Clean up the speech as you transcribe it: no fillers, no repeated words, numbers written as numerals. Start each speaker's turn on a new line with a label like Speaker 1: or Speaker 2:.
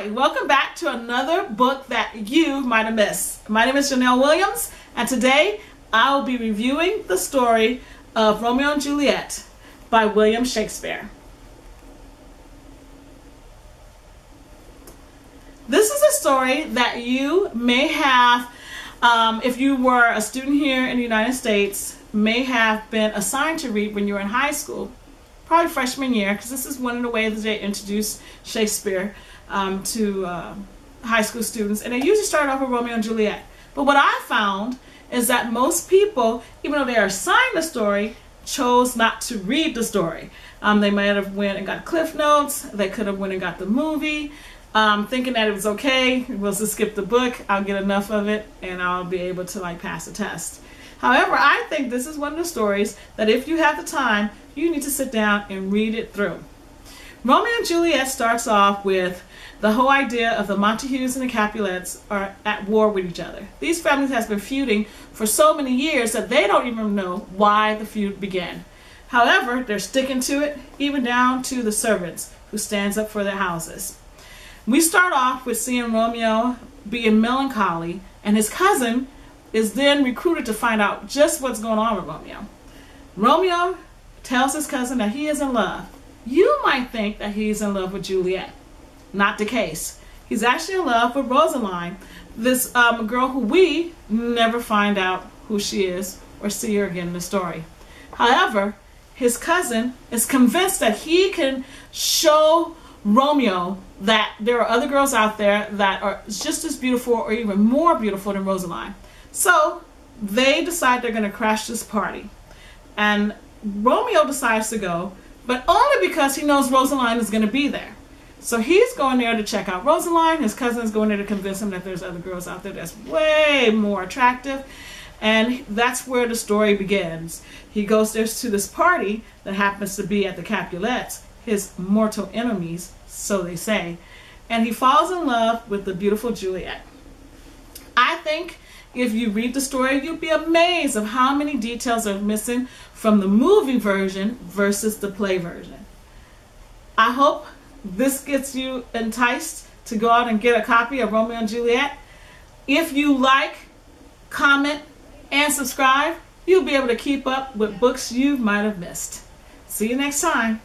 Speaker 1: Hi, welcome back to another book that you might have missed. My name is Janelle Williams, and today I'll be reviewing the story of Romeo and Juliet by William Shakespeare. This is a story that you may have, if you were a student here in the United States, may have been assigned to read when you were in high school, probably freshman year, because this is one of the ways that they introduce Shakespeare to high school students. And they usually start off with Romeo and Juliet. But what I found is that most people, even though they are assigned the story, chose not to read the story. They might have went and got Cliff Notes. They could have went and got the movie, thinking that it was okay. We'll just skip the book. I'll get enough of it, and I'll be able to pass the test. However, I think this is one of the stories that if you have the time, you need to sit down and read it through. Romeo and Juliet starts off with the whole idea of the Montagues and the Capulets are at war with each other. These families have been feuding for so many years that they don't even know why the feud began. However, they're sticking to it, even down to the servants who stands up for their houses. We start off with seeing Romeo being melancholy, and his cousin is then recruited to find out just what's going on with Romeo. Romeo tells his cousin that he is in love. You might think that he's in love with Juliet. Not the case. He's actually in love with Rosaline, this girl who we never find out who she is or see her again in the story. However, his cousin is convinced that he can show Romeo that there are other girls out there that are just as beautiful or even more beautiful than Rosaline. So they decide they're going to crash this party. And Romeo decides to go, but only because he knows Rosaline is going to be there. So he's going there to check out Rosaline. His cousin is going there to convince him that there's other girls out there that's way more attractive. And that's where the story begins. He goes there to this party that happens to be at the Capulets, his mortal enemies, so they say. And he falls in love with the beautiful Juliet. I think if you read the story, you'll be amazed of how many details are missing from the movie version versus the play version. I hope this gets you enticed to go out and get a copy of Romeo and Juliet. If you like, comment, and subscribe, you'll be able to keep up with books you might have missed. See you next time.